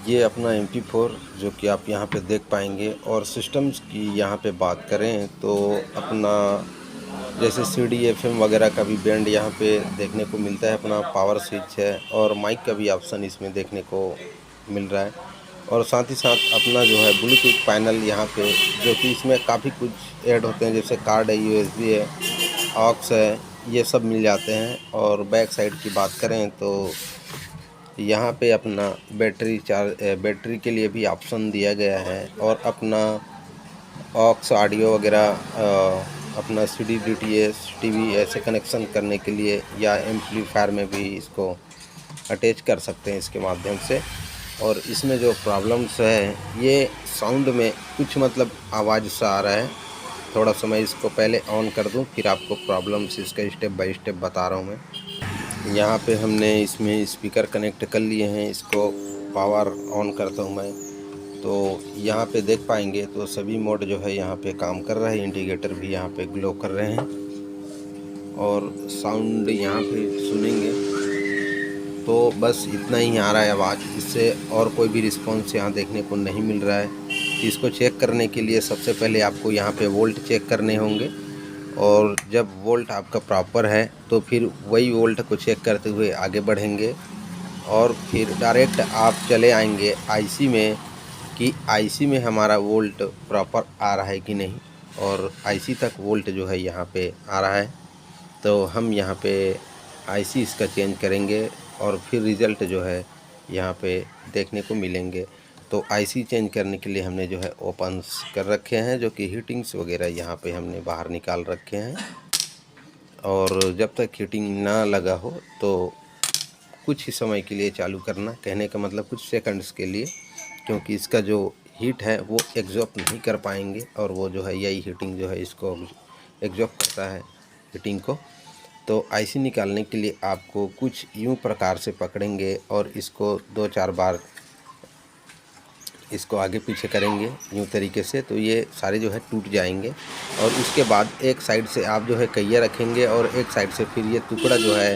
ये अपना MP4 जो कि आप यहाँ पे देख पाएंगे। और सिस्टम्स की यहाँ पे बात करें तो अपना जैसे CD FM वगैरह का भी बैंड यहाँ पे देखने को मिलता है। अपना पावर स्विच है और माइक का भी ऑप्शन इसमें देखने को मिल रहा है। और साथ ही साथ अपना जो है ब्लूटूथ पैनल यहाँ पे, जो कि इसमें काफ़ी कुछ ऐड होते हैं, जैसे कार्ड है, USB है, ऑक्स है, ये सब मिल जाते हैं। और बैक साइड की बात करें तो यहाँ पे अपना बैटरी के लिए भी ऑप्शन दिया गया है। और अपना ऑक्स ऑडियो वगैरह अपना CD DTS TV ऐसे कनेक्शन करने के लिए या एम्पलीफायर में भी इसको अटैच कर सकते हैं इसके माध्यम से। और इसमें जो प्रॉब्लम्स है, ये साउंड में कुछ मतलब आवाज़ सा आ रहा है। थोड़ा सा मैं इसको पहले ऑन कर दूं, फिर आपको प्रॉब्लम्स इसका स्टेप बाय स्टेप बता रहा हूं मैं। यहाँ पे हमने इसमें स्पीकर कनेक्ट कर लिए हैं। इसको पावर ऑन करता हूँ मैं, तो यहाँ पे देख पाएंगे तो सभी मोड जो है यहाँ पे काम कर रहा है। इंडिकेटर भी यहाँ पे ग्लो कर रहे हैं और साउंड यहाँ पे सुनेंगे तो बस इतना ही आ रहा है आवाज़। इससे और कोई भी रिस्पॉन्स यहाँ देखने को नहीं मिल रहा है। इसको चेक करने के लिए सबसे पहले आपको यहाँ पे वोल्ट चेक करने होंगे। और जब वोल्ट आपका प्रॉपर है तो फिर वही वोल्ट को चेक करते हुए आगे बढ़ेंगे। और फिर डायरेक्ट आप चले आएंगे आईसी में कि आईसी में हमारा वोल्ट प्रॉपर आ रहा है कि नहीं। और आईसी तक वोल्ट जो है यहाँ पे आ रहा है, तो हम यहाँ पे आईसी इसका चेंज करेंगे और फिर रिज़ल्ट जो है यहाँ पे देखने को मिलेंगे। तो आईसी चेंज करने के लिए हमने जो है ओपन्स कर रखे हैं, जो कि हीटिंग्स वगैरह यहाँ पे हमने बाहर निकाल रखे हैं। और जब तक हीटिंग ना लगा हो तो कुछ ही समय के लिए चालू करना, कहने का मतलब कुछ सेकंड्स के लिए, क्योंकि इसका जो हीट है वो एग्जॉस्ट नहीं कर पाएंगे। और वो जो है यही हीटिंग जो है इसको एग्जॉस्ट करता है हीटिंग को। तो आईसी निकालने के लिए आपको कुछ यूं प्रकार से पकड़ेंगे और इसको 2-4 बार इसको आगे पीछे करेंगे यूं तरीके से, तो ये सारे जो है टूट जाएंगे। और उसके बाद एक साइड से आप जो है कहिया रखेंगे और एक साइड से फिर ये टुकड़ा जो है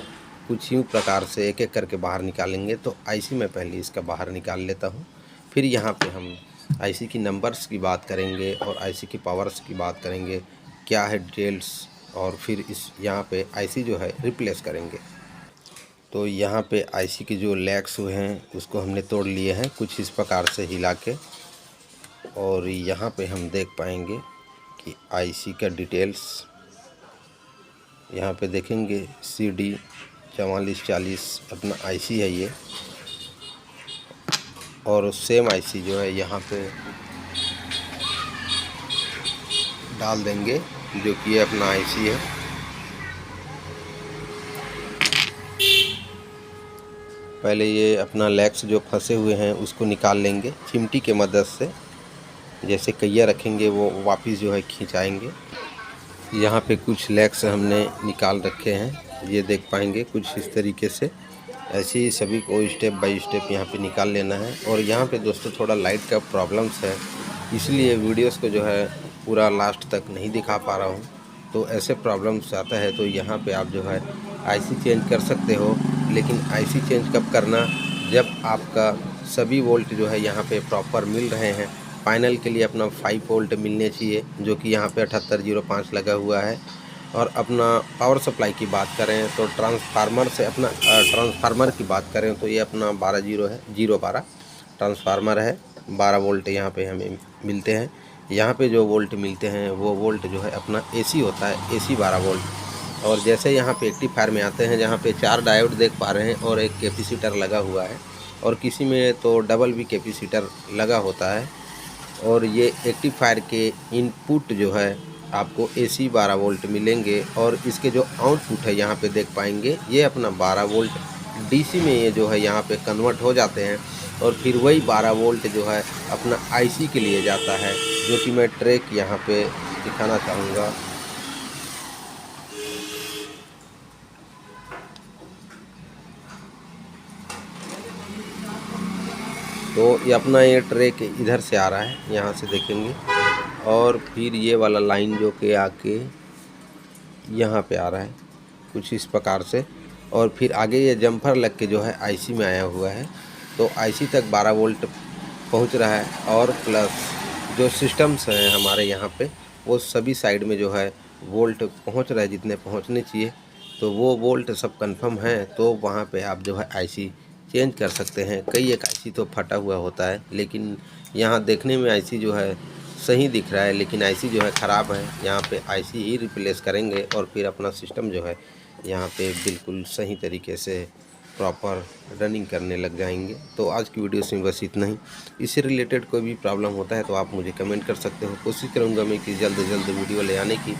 कुछ यूं प्रकार से एक एक करके बाहर निकालेंगे। तो आईसी में पहले इसका बाहर निकाल लेता हूँ, फिर यहाँ पे हम आईसी की नंबर्स की बात करेंगे और आईसी की पावर्स की बात करेंगे, क्या है डिटेल्स, और फिर इस यहाँ पे आईसी जो है रिप्लेस करेंगे। तो यहाँ पे आईसी के जो लैग्स हुए हैं उसको हमने तोड़ लिए हैं कुछ इस प्रकार से हिला के। और यहाँ पे हम देख पाएंगे कि आईसी का डिटेल्स यहाँ पे देखेंगे। CD 4440 अपना आईसी है ये। और सेम आईसी जो है यहाँ पे डाल देंगे, जो कि ये अपना आईसी है। पहले ये अपना लैग्स जो फंसे हुए हैं उसको निकाल लेंगे चिमटी के मदद से। जैसे कहिया रखेंगे वो वापस जो है खिंचाएंगे। यहाँ पे कुछ लैग्स हमने निकाल रखे हैं, ये देख पाएंगे कुछ इस तरीके से। ऐसे ही सभी को स्टेप बाय स्टेप यहाँ पे निकाल लेना है। और यहाँ पे दोस्तों थोड़ा लाइट का प्रॉब्लम्स है, इसलिए वीडियोस को जो है पूरा लास्ट तक नहीं दिखा पा रहा हूँ। तो ऐसे प्रॉब्लम्स आता है तो यहाँ पे आप जो है आईसी चेंज कर सकते हो। लेकिन आईसी चेंज कब करना, जब आपका सभी वोल्ट जो है यहाँ पे प्रॉपर मिल रहे हैं। फाइनल के लिए अपना 5 वोल्ट मिलने चाहिए, जो कि यहाँ पे 7805 लगा हुआ है। और अपना पावर सप्लाई की बात करें तो ट्रांसफार्मर से अपना ट्रांसफार्मर की बात करें तो ये अपना 12 है, 012 ट्रांसफार्मर है। 12 वोल्ट यहाँ पे हमें मिलते हैं। यहाँ पे जो वोल्ट मिलते हैं वो वोल्ट जो है अपना AC होता है, AC 12 वोल्ट। और जैसे यहाँ पे रेक्टिफायर में आते हैं, जहाँ पे 4 डायोड देख पा रहे हैं और एक कैपेसिटर लगा हुआ है। और किसी में तो डबल भी कैपेसिटर लगा होता है। और ये रेक्टिफायर के इनपुट जो है आपको AC 12 वोल्ट मिलेंगे। और इसके जो आउटपुट है यहाँ पे देख पाएंगे, ये अपना 12 वोल्ट DC में ये जो है यहाँ पे कन्वर्ट हो जाते हैं। और फिर वही 12 वोल्ट जो है अपना IC के लिए जाता है, जो कि मैं ट्रैक यहाँ पे दिखाना चाहूँगा। तो ये अपना ये ट्रैक इधर से आ रहा है, यहाँ से देखेंगे। और फिर ये वाला लाइन जो कि आके यहाँ पे आ रहा है कुछ इस प्रकार से। और फिर आगे ये जम्फर लग के जो है आईसी में आया हुआ है। तो आईसी तक 12 वोल्ट पहुंच रहा है। और प्लस जो सिस्टम्स हैं हमारे यहाँ पे वो सभी साइड में जो है वोल्ट पहुंच रहा है जितने पहुंचने चाहिए। तो वो वोल्ट सब कंफर्म है, तो वहाँ पे आप जो है आईसी चेंज कर सकते हैं। कई एक आईसी तो फटा हुआ होता है, लेकिन यहाँ देखने में आईसी जो है सही दिख रहा है, लेकिन आईसी जो है ख़राब है। यहाँ पे आईसी ही रिप्लेस करेंगे और फिर अपना सिस्टम जो है यहाँ पे बिल्कुल सही तरीके से प्रॉपर रनिंग करने लग जाएंगे। तो आज की वीडियो में बस इतना ही। इससे रिलेटेड कोई भी प्रॉब्लम होता है तो आप मुझे कमेंट कर सकते हो। कोशिश करूँगा मैं कि जल्द से जल्द वीडियो ले आने की।